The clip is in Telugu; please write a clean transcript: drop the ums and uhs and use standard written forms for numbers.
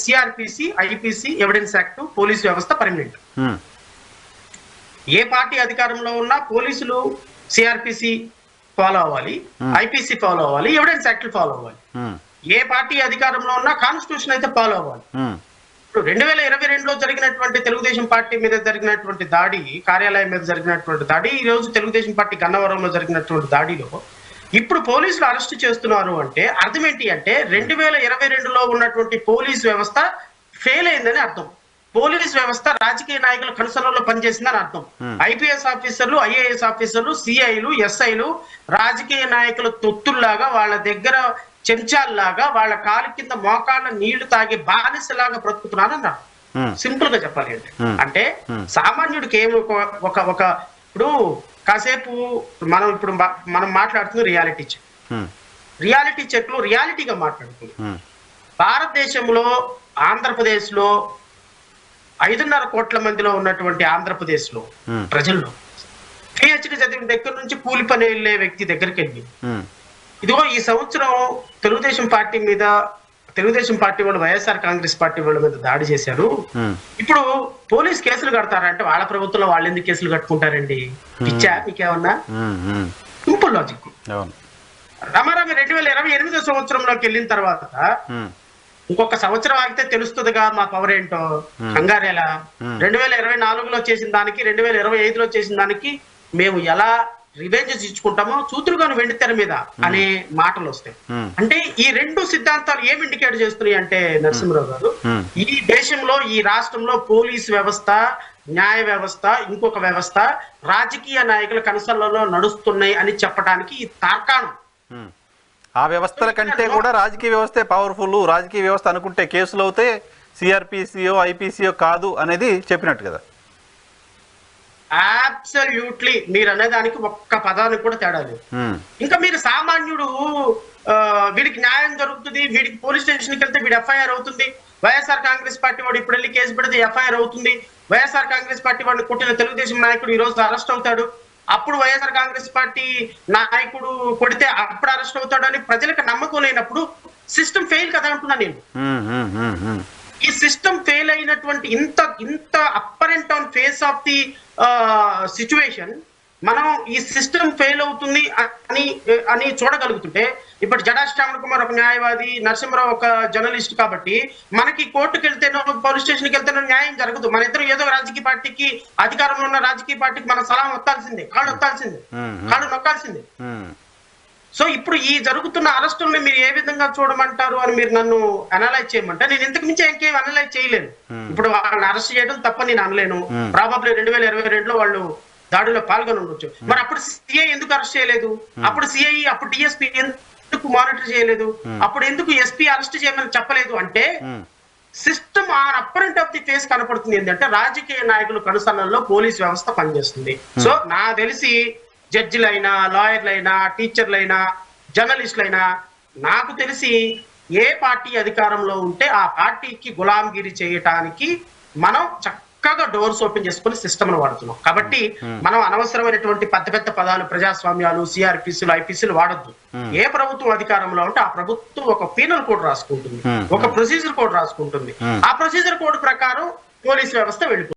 CrPC, IPC, evidence act, police వ్యవస్థ పర్మనెంట్. ఏ పార్టీ అధికారంలో ఉన్నా పోలీసులు సిఆర్పిసి ఫాలో అవ్వాలి, ఐపీసీ ఫాలో అవ్వాలి, ఎవిడెన్స్ యాక్ట్ ఫాలో అవ్వాలి. ఏ పార్టీ అధికారంలో ఉన్నా కాన్స్టిట్యూషన్ అయితే ఫాలో అవ్వాలి. ఇప్పుడు 2022లో జరిగినటువంటి తెలుగుదేశం పార్టీ మీద జరిగినటువంటి దాడి, కార్యాలయం మీద జరిగినటువంటి దాడి, ఈ రోజు తెలుగుదేశం పార్టీ గన్నవరంలో జరిగినటువంటి దాడిలో ఇప్పుడు పోలీసులు అరెస్ట్ చేస్తున్నారు అంటే అర్థం ఏంటి అంటే 2022లో ఉన్నటువంటి పోలీస్ వ్యవస్థ ఫెయిల్ అయిందని అర్థం. పోలీస్ వ్యవస్థ రాజకీయ నాయకుల కనుసనలో పనిచేసిందని అర్థం. ఐపీఎస్ ఆఫీసర్లు, ఐఏఎస్ ఆఫీసర్లు, సిఐలు, ఎస్ఐలు రాజకీయ నాయకుల తొత్తుల్లాగా వాళ్ళ దగ్గర చెంచాల్లాగా వాళ్ళ కాలు కింద మోకాళ్ళ నీళ్లు తాగి బానిసలాగా బ్రతుకుతున్నారు అన్నారు. సింపుల్ గా చెప్పాలి అంటే సామాన్యుడికి ఏమి ఒక ఇప్పుడు కాసేపు మనం మాట్లాడుతుంది రియాలిటీ చెక్. రియాలిటీ చెక్ లో రియాలిటీగా మాట్లాడుతుంది. భారతదేశంలో ఆంధ్రప్రదేశ్ లో 5.5 కోట్ల మందిలో ఉన్నటువంటి ఆంధ్రప్రదేశ్ లో ప్రజల్లో పిహెచ్డి చదివిన దగ్గర నుంచి కూలి పని వెళ్ళే వ్యక్తి దగ్గరికి వెళ్ళి ఇదిగో ఈ సంవత్సరం తెలుగుదేశం పార్టీ వాళ్ళు వైఎస్ఆర్ కాంగ్రెస్ పార్టీ వాళ్ళ మీద దాడి చేశారు, ఇప్పుడు పోలీస్ కేసులు కడతారంటే వాళ్ళ ప్రభుత్వంలో వాళ్ళు ఎందుకు కేసులు కట్టుకుంటారండి? పిచ్చా మీకేమన్నా? Simple logic. రామారామి 2028 సంవత్సరంలోకి వెళ్ళిన తర్వాత ఇంకొక సంవత్సరం ఆగితే తెలుస్తుందిగా మా పవర్ ఏంటో. కంగారేలా 2024లో చేసిన దానికి 2025లో చేసిన దానికి మేము ఎలా రివెంజ్ ఇచ్చుకుంటామో చూతురుగాను వెండి తెర మీద అనే మాటలు వస్తాయి. అంటే ఈ రెండు సిద్ధాంతాలు ఏం ఇండికేట్ చేస్తున్నాయి అంటే నరసింహరావు గారు, ఈ దేశంలో ఈ రాష్ట్రంలో పోలీస్ వ్యవస్థ, న్యాయ వ్యవస్థ, ఇంకొక వ్యవస్థ రాజకీయ నాయకుల కనసలలో నడుస్తున్నాయి అని చెప్పడానికి ఈ తార్కాణం. ఆ వ్యవస్థల కంటే కూడా రాజకీయ వ్యవస్థే పవర్ఫుల్, రాజకీయ వ్యవస్థ అనుకుంటే కేసులు అవుతే సిఆర్పిసిఓ, ఐపీసీఓ కాదు అనేది చెప్పినట్టు కదా. అబ్సల్యూట్లీ మీరు అనేదానికి ఒక్క పదానికి కూడా తేడా లేదు. ఇంకా మీరు సామాన్యుడు వీడికి న్యాయం జరుగుతుంది, వీడికి పోలీస్ స్టేషన్కి వెళ్తే వీడి ఎఫ్ఐఆర్ అవుతుంది, వైఎస్ఆర్ కాంగ్రెస్ పార్టీ వాడు ఇప్పుడు వెళ్ళి కేసు పెడితే ఎఫ్ఐఆర్ అవుతుంది, వైఎస్ఆర్ కాంగ్రెస్ పార్టీ వాడిని కొట్టిన తెలుగుదేశం నాయకుడు ఈ రోజు అరెస్ట్ అవుతాడు, అప్పుడు వైఎస్ఆర్ కాంగ్రెస్ పార్టీ నాయకుడు కొడితే అప్పుడు అరెస్ట్ అవుతాడు అని ప్రజలకు నమ్మకం లేనప్పుడు సిస్టమ్ ఫెయిల్ కదా అంటున్నా నేను. ఈ సిస్టమ్ ఫెయిల్ అయినటువంటి ఇంత upper and down face of the situation మనం ఈ సిస్టమ్ ఫెయిల్ అవుతుంది అని చూడగలుగుతుంటే, ఇప్పుడు జడా శ్రావణ్ కుమార్ ఒక న్యాయవాది, నరసింహరావు ఒక జర్నలిస్ట్ కాబట్టి మనకి కోర్టుకు వెళ్తేనో పోలీస్ స్టేషన్కి వెళ్తేనో న్యాయం జరగదు. మన ఇద్దరు ఏదో రాజకీయ పార్టీకి, అధికారంలో ఉన్న రాజకీయ పార్టీకి మన సలాం వత్తాల్సిందే, కాళ్ళు నొక్కాల్సిందే. సో ఇప్పుడు ఈ జరుగుతున్న అరెస్టుల్ని మీరు ఏ విధంగా చూడమంటారు అని మీరు నన్ను అనలైజ్ చేయమంటే నేను ఇంతకు మించి ఇంకేం అనలైజ్ చేయలేను. ఇప్పుడు వాళ్ళని అరెస్ట్ చేయడం తప్ప నేను అనలేను. ప్రాబబ్లీ 2022లో వాళ్ళు దాడిలో పాల్గొని ఉండొచ్చు. మరి అప్పుడు సిఐ ఎందుకు అరెస్ట్ చేయలేదు? అప్పుడు సిఐ, అప్పుడు డిఎస్పీ ఎందుకు మానిటర్ చేయలేదు? అప్పుడు ఎందుకు ఎస్పీ అరెస్ట్ చేయమని చెప్పలేదు? అంటే system on upper and of the face కనపడుతుంది ఏంటంటే రాజకీయ నాయకులు కనుసన్నల్లో పోలీస్ వ్యవస్థ పనిచేస్తుంది. సో నాకు తెలిసి జడ్జిలైనా, లాయర్లైనా, టీచర్లైనా, జర్నలిస్టులైనా నాకు తెలిసి ఏ పార్టీ అధికారంలో ఉంటే ఆ పార్టీకి గులాంగిరి చేయటానికి మనం చక్కగా డోర్స్ ఓపెన్ చేసుకుని సిస్టమ్ను వాడుతున్నాం. కాబట్టి మనం అనవసరమైనటువంటి పెద్ద పదాలు, ప్రజాస్వామ్యాలు, సిఆర్పిసిలు, ఐపీసీలు వాడద్దు. ఏ ప్రభుత్వం అధికారంలో ఉంటే ఆ ప్రభుత్వం ఒక పీనల్ కోడ్ రాసుకుంటుంది, ఒక ప్రొసీజర్ కోడ్ రాసుకుంటుంది. ఆ ప్రొసీజర్ కోడ్ ప్రకారం పోలీస్ వ్యవస్థ వెళ్ళిపోతుంది.